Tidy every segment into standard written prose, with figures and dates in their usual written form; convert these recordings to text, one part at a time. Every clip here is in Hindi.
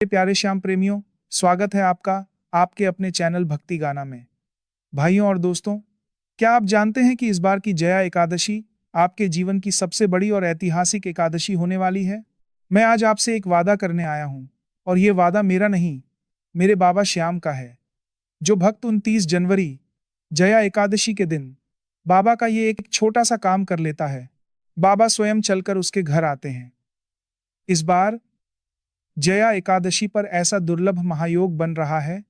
प्यारे श्याम प्रेमियों, स्वागत है आपका आपके अपने चैनल भक्ति गाना में। भाइयों और दोस्तों, क्या आप जानते हैं कि इस बार की जया एकादशी आपके जीवन की सबसे बड़ी और ऐतिहासिक एकादशी होने वाली है? मैं आज आपसे एक वादा करने आया हूं, और ये वादा मेरा नहीं, मेरे बाबा श्याम का है। जो भक्त 29 जनवरी जया एकादशी के दिन बाबा का ये एक छोटा सा काम कर लेता है, बाबा स्वयं चलकर उसके घर आते हैं। इस बार जया एकादशी पर ऐसा दुर्लभ महायोग बन रहा है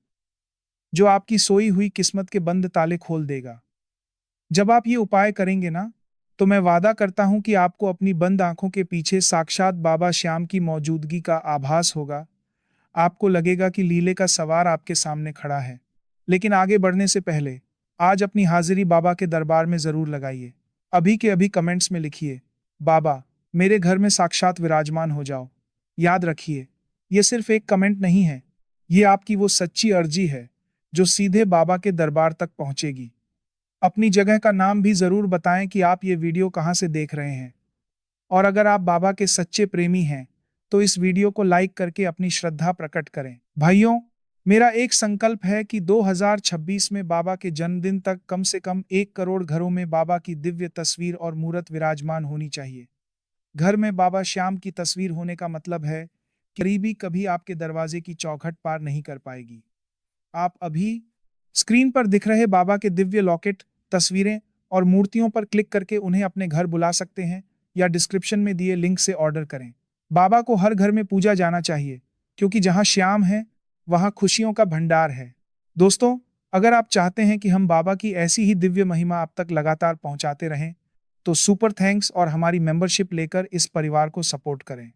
जो आपकी सोई हुई किस्मत के बंद ताले खोल देगा। जब आप ये उपाय करेंगे ना, तो मैं वादा करता हूं कि आपको अपनी बंद आंखों के पीछे साक्षात बाबा श्याम की मौजूदगी का आभास होगा। आपको लगेगा कि लीले का सवार आपके सामने खड़ा है। लेकिन आगे बढ़ने से पहले आज अपनी हाजिरी बाबा के दरबार में जरूर लगाइए। अभी के अभी कमेंट्स में लिखिए, बाबा मेरे घर में साक्षात विराजमान हो जाओ। याद रखिए, ये सिर्फ एक कमेंट नहीं है, ये आपकी वो सच्ची अर्जी है जो सीधे बाबा के दरबार तक पहुंचेगी। अपनी जगह का नाम भी जरूर बताएं कि आप ये वीडियो कहां से देख रहे हैं। और अगर आप बाबा के सच्चे प्रेमी हैं, तो इस वीडियो को लाइक करके अपनी श्रद्धा प्रकट करें। भाइयों, मेरा एक संकल्प है कि 2026 में बाबा के जन्मदिन तक कम से कम 1 करोड़ घरों में बाबा की दिव्य तस्वीर और मूर्त विराजमान होनी चाहिए। घर में बाबा श्याम की तस्वीर होने का मतलब है कि गरीबी कभी आपके दरवाजे की चौखट पार नहीं कर पाएगी। आप अभी स्क्रीन पर दिख रहे बाबा के दिव्य लॉकेट, तस्वीरें और मूर्तियों पर क्लिक करके उन्हें अपने घर बुला सकते हैं, या डिस्क्रिप्शन में दिए लिंक से ऑर्डर करें। बाबा को हर घर में पूजा जाना चाहिए, क्योंकि जहां श्याम है वहां खुशियों का भंडार है। दोस्तों, अगर आप चाहते हैं कि हम बाबा की ऐसी ही दिव्य महिमा आप तक लगातार पहुंचाते रहें, तो सुपर थैंक्स और हमारी मेंबरशिप लेकर इस परिवार को सपोर्ट करें।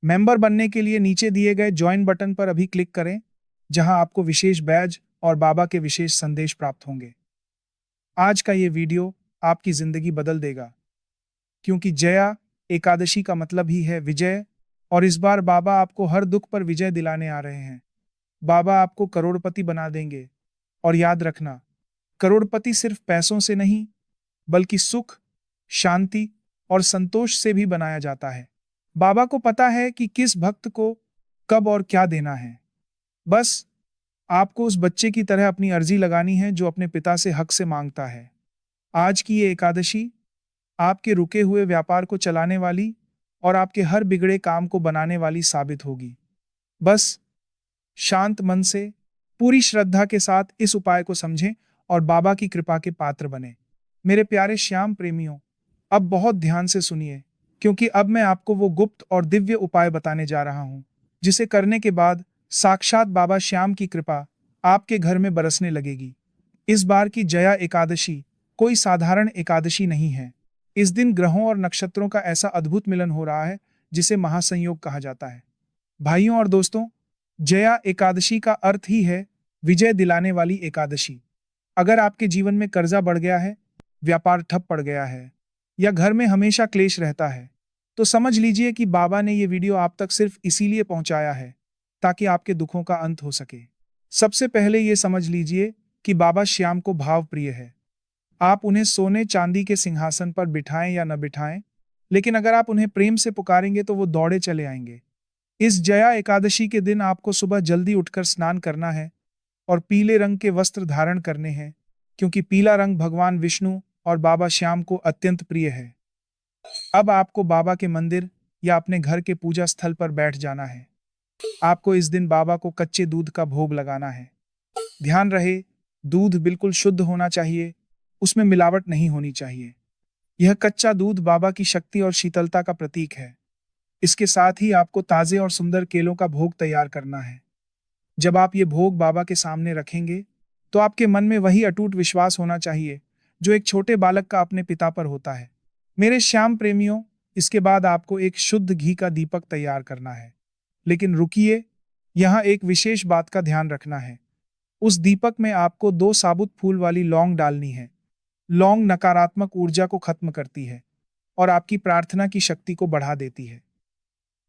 मेंबर बनने के लिए नीचे दिए गए ज्वाइन बटन पर अभी क्लिक करें, जहां आपको विशेष बैज और बाबा के विशेष संदेश प्राप्त होंगे। आज का ये वीडियो आपकी जिंदगी बदल देगा, क्योंकि जया एकादशी का मतलब ही है विजय, और इस बार बाबा आपको हर दुख पर विजय दिलाने आ रहे हैं। बाबा आपको करोड़पति बना देंगे। और याद रखना, करोड़पति सिर्फ पैसों से नहीं, बल्कि सुख, शांति और संतोष से भी बनाया जाता है। बाबा को पता है कि किस भक्त को कब और क्या देना है। बस आपको उस बच्चे की तरह अपनी अर्जी लगानी है जो अपने पिता से हक से मांगता है। आज की ये एकादशी आपके रुके हुए व्यापार को चलाने वाली और आपके हर बिगड़े काम को बनाने वाली साबित होगी। बस शांत मन से, पूरी श्रद्धा के साथ इस उपाय को समझें और बाबा की कृपा के पात्र बने। मेरे प्यारे श्याम प्रेमियों, अब बहुत ध्यान से सुनिए, क्योंकि अब मैं आपको वो गुप्त और दिव्य उपाय बताने जा रहा हूं, जिसे करने के बाद साक्षात बाबा श्याम की कृपा आपके घर में बरसने लगेगी। इस बार की जया एकादशी कोई साधारण एकादशी नहीं है। इस दिन ग्रहों और नक्षत्रों का ऐसा अद्भुत मिलन हो रहा है जिसे महासंयोग कहा जाता है। भाइयों और दोस्तों, जया एकादशी का अर्थ ही है विजय दिलाने वाली एकादशी। अगर आपके जीवन में कर्जा बढ़ गया है, व्यापार ठप पड़ गया है, या घर में हमेशा क्लेश रहता है, तो समझ लीजिए कि बाबा ने ये वीडियो आप तक सिर्फ इसीलिए पहुंचाया है ताकि आपके दुखों का अंत हो सके। सबसे पहले ये समझ लीजिए कि बाबा श्याम को भाव प्रिय है। आप उन्हें सोने चांदी के सिंहासन पर बिठाएं या न बिठाएं, लेकिन अगर आप उन्हें प्रेम से पुकारेंगे तो वो दौड़े चले आएंगे। इस जया एकादशी के दिन आपको सुबह जल्दी उठकर स्नान करना है और पीले रंग के वस्त्र धारण करने हैं, क्योंकि पीला रंग भगवान विष्णु और बाबा श्याम को अत्यंत प्रिय है। अब आपको बाबा के मंदिर या अपने घर के पूजा स्थल पर बैठ जाना है। आपको इस दिन बाबा को कच्चे दूध का भोग लगाना है। ध्यान रहे, दूध बिल्कुल शुद्ध होना चाहिए, उसमें मिलावट नहीं होनी चाहिए। यह कच्चा दूध बाबा की शक्ति और शीतलता का प्रतीक है। इसके साथ ही आपको ताजे और सुंदर केलों का भोग तैयार करना है। जब आप ये भोग बाबा के सामने रखेंगे, तो आपके मन में वही अटूट विश्वास होना चाहिए जो एक छोटे बालक का अपने पिता पर होता है। मेरे श्याम प्रेमियों, इसके बाद आपको एक शुद्ध घी का दीपक तैयार करना है। लेकिन रुकिए, यहाँ एक विशेष बात का ध्यान रखना है। उस दीपक में आपको 2 साबुत फूल वाली लौंग डालनी है। लौंग नकारात्मक ऊर्जा को खत्म करती है और आपकी प्रार्थना की शक्ति को बढ़ा देती है।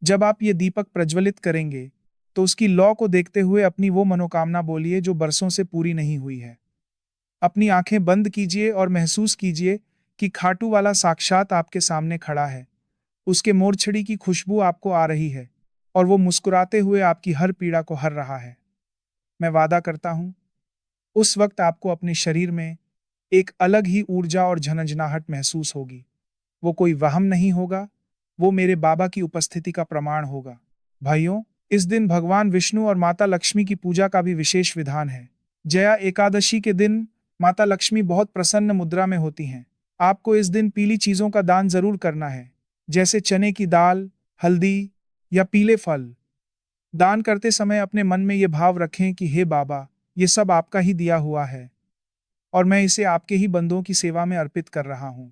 जब आप ये दीपक प्रज्वलित करेंगे, तो उसकी लौ को देखते हुए अपनी वो मनोकामना बोलिए जो बरसों से पूरी नहीं हुई है। अपनी आंखें बंद कीजिए और महसूस कीजिए कि खाटू वाला साक्षात आपके सामने खड़ा है। उसके मोरछड़ी की खुशबू आपको आ रही है, और वो मुस्कुराते हुए आपकी हर पीड़ा को हर रहा है। मैं वादा करता हूं, उस वक्त आपको अपने शरीर में एक अलग ही ऊर्जा और झनझनाहट महसूस होगी। वो कोई वहम नहीं होगा, वो मेरे बाबा की उपस्थिति का प्रमाण होगा। भाइयों, इस दिन भगवान विष्णु और माता लक्ष्मी की पूजा का भी विशेष विधान है। जया एकादशी के दिन माता लक्ष्मी बहुत प्रसन्न मुद्रा में होती हैं। आपको इस दिन पीली चीजों का दान जरूर करना है, जैसे चने की दाल, हल्दी या पीले फल। दान करते समय अपने मन में ये भाव रखें कि हे बाबा, ये सब आपका ही दिया हुआ है और मैं इसे आपके ही बंदों की सेवा में अर्पित कर रहा हूं।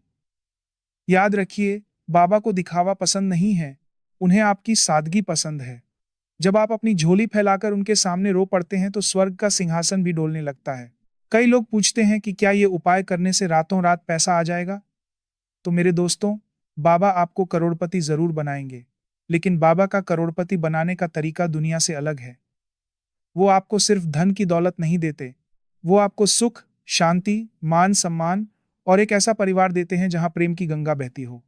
याद रखिए, बाबा को दिखावा पसंद नहीं है, उन्हें आपकी सादगी पसंद है। जब आप अपनी झोली फैलाकर उनके सामने रो पड़ते हैं तो स्वर्ग का सिंहासन भी डोलने लगता है। कई लोग पूछते हैं कि क्या ये उपाय करने से रातों रात पैसा आ जाएगा? तो मेरे दोस्तों, बाबा आपको करोड़पति जरूर बनाएंगे, लेकिन बाबा का करोड़पति बनाने का तरीका दुनिया से अलग है। वो आपको सिर्फ धन की दौलत नहीं देते, वो आपको सुख, शांति, मान सम्मान और एक ऐसा परिवार देते हैं जहां प्रेम की गंगा बहती हो।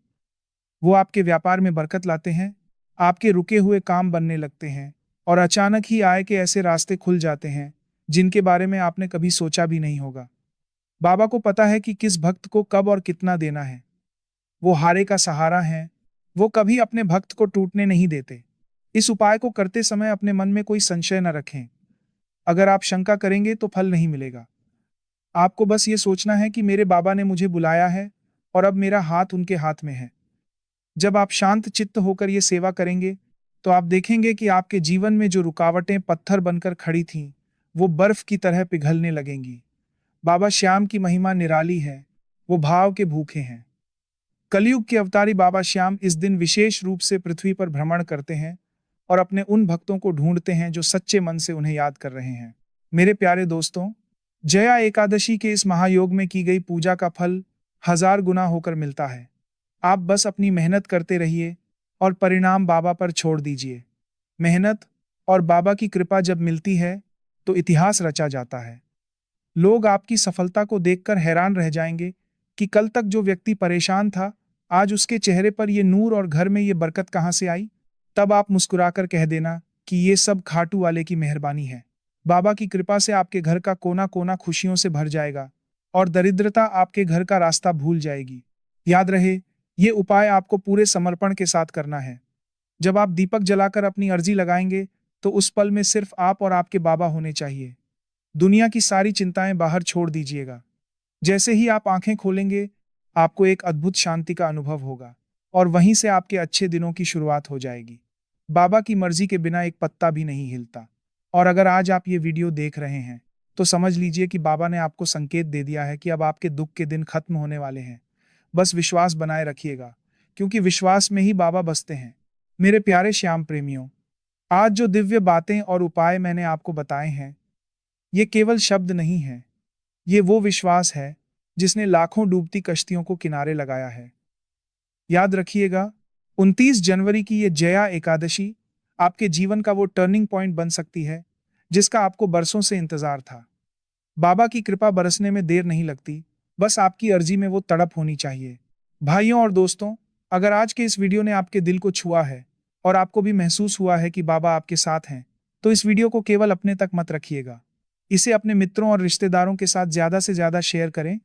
वो आपके व्यापार में बरकत लाते हैं, आपके रुके हुए काम बनने लगते हैं और अचानक ही आय के ऐसे रास्ते खुल जाते हैं जिनके बारे में आपने कभी सोचा भी नहीं होगा। बाबा को पता है कि किस भक्त को कब और कितना देना है। वो हारे का सहारा हैं, वो कभी अपने भक्त को टूटने नहीं देते। इस उपाय को करते समय अपने मन में कोई संशय न रखें। अगर आप शंका करेंगे तो फल नहीं मिलेगा। आपको बस ये सोचना है कि मेरे बाबा ने मुझे बुलाया है और अब मेरा हाथ उनके हाथ में है। जब आप शांत चित्त होकर ये सेवा करेंगे, तो आप देखेंगे कि आपके जीवन में जो रुकावटें पत्थर बनकर खड़ी थीं, वो बर्फ की तरह पिघलने लगेंगी। बाबा श्याम की महिमा निराली है, वो भाव के भूखे हैं। कलयुग के अवतारी बाबा श्याम इस दिन विशेष रूप से पृथ्वी पर भ्रमण करते हैं और अपने उन भक्तों को ढूंढते हैं जो सच्चे मन से उन्हें याद कर रहे हैं। मेरे प्यारे दोस्तों, जया एकादशी के इस महायोग में की गई पूजा का फल 1000 गुना होकर मिलता है। आप बस अपनी मेहनत करते रहिए और परिणाम बाबा पर छोड़ दीजिए। मेहनत और बाबा की कृपा जब मिलती है, तो इतिहास रचा जाता है। लोग आपकी सफलता को देखकर हैरान रह जाएंगे कि कल तक जो व्यक्ति परेशान था, आज उसके चेहरे पर ये नूर और घर में ये बरकत कहां से आई? तब आप मुस्कुराकर कह देना कि ये सब खाटू वाले की मेहरबानी है। बाबा की कृपा से आपके घर का कोना कोना खुशियों से भर जाएगा और दरिद्रता आपके घर का रास्ता भूल जाएगी। याद रहे, ये उपाय आपको पूरे समर्पण के साथ करना है। जब आप दीपक जलाकर अपनी अर्जी लगाएंगे, तो उस पल में सिर्फ आप और आपके बाबा होने चाहिए। दुनिया की सारी चिंताएं बाहर छोड़ दीजिएगा। जैसे ही आप आंखें खोलेंगे, आपको एक अद्भुत शांति का अनुभव होगा और वहीं से आपके अच्छे दिनों की शुरुआत हो जाएगी। बाबा की मर्जी के बिना एक पत्ता भी नहीं हिलता। और अगर आज आप ये वीडियो देख रहे हैं, तो समझ लीजिए कि बाबा ने आपको संकेत दे दिया है कि अब आपके दुख के दिन खत्म होने वाले हैं। बस विश्वास बनाए रखिएगा, क्योंकि विश्वास में ही बाबा बसते हैं। मेरे प्यारे श्याम प्रेमियों, आज जो दिव्य बातें और उपाय मैंने आपको बताए हैं, ये केवल शब्द नहीं है, ये वो विश्वास है जिसने लाखों डूबती कश्तियों को किनारे लगाया है। याद रखिएगा, 29 जनवरी की ये जया एकादशी आपके जीवन का वो टर्निंग पॉइंट बन सकती है जिसका आपको बरसों से इंतजार था। बाबा की कृपा बरसने में देर नहीं लगती, बस आपकी अर्जी में वो तड़प होनी चाहिए। भाइयों और दोस्तों, अगर आज के इस वीडियो ने आपके दिल को छुआ है और आपको भी महसूस हुआ है कि बाबा आपके साथ हैं, तो इस वीडियो को केवल अपने तक मत रखिएगा। इसे अपने मित्रों और रिश्तेदारों के साथ ज्यादा से ज्यादा शेयर करें।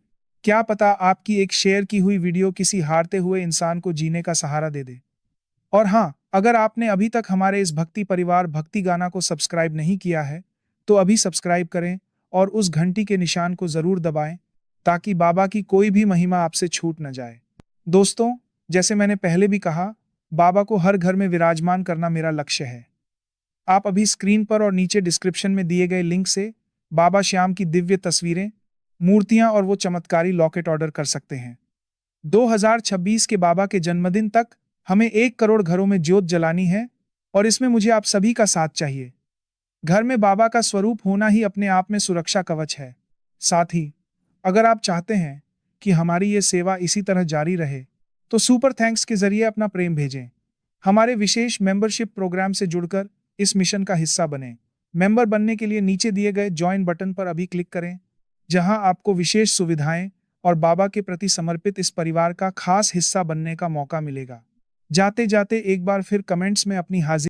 क्या पता आपकी एक शेयर की हुई वीडियो किसी हारते हुए इंसान को जीने का सहारा दे दे। और हाँ, अगर आपने अभी तक हमारे इस भक्ति परिवार भक्ति गाना को सब्सक्राइब नहीं किया है, तो अभी सब्सक्राइब करें और उस घंटी के निशान को जरूर दबाएं, ताकि बाबा की कोई भी महिमा आपसे छूट न जाए। दोस्तों, जैसे मैंने पहले भी कहा, बाबा को हर घर में विराजमान करना मेरा लक्ष्य है। आप अभी स्क्रीन पर और नीचे डिस्क्रिप्शन में दिए गए लिंक से बाबा श्याम की दिव्य तस्वीरें, मूर्तियां और वो चमत्कारी लॉकेट ऑर्डर कर सकते हैं। 2026 के बाबा के जन्मदिन तक हमें 1 करोड़ घरों में ज्योत जलानी है और इसमें मुझे आप सभी का साथ चाहिए। घर में बाबा का स्वरूप होना ही अपने आप में सुरक्षा कवच है। साथ ही, अगर आप चाहते हैं कि हमारी ये सेवा इसी तरह जारी रहे, तो सुपर थैंक्स के जरिए अपना प्रेम भेजें। हमारे विशेष मेंबरशिप प्रोग्राम से जुड़कर इस मिशन का हिस्सा बने। मेंबर बनने के लिए नीचे दिए गए ज्वाइन बटन पर अभी क्लिक करें, जहां आपको विशेष सुविधाएं और बाबा के प्रति समर्पित इस परिवार का खास हिस्सा बनने का मौका मिलेगा। जाते जाते एक बार फिर कमेंट्स में अपनी हाजिरी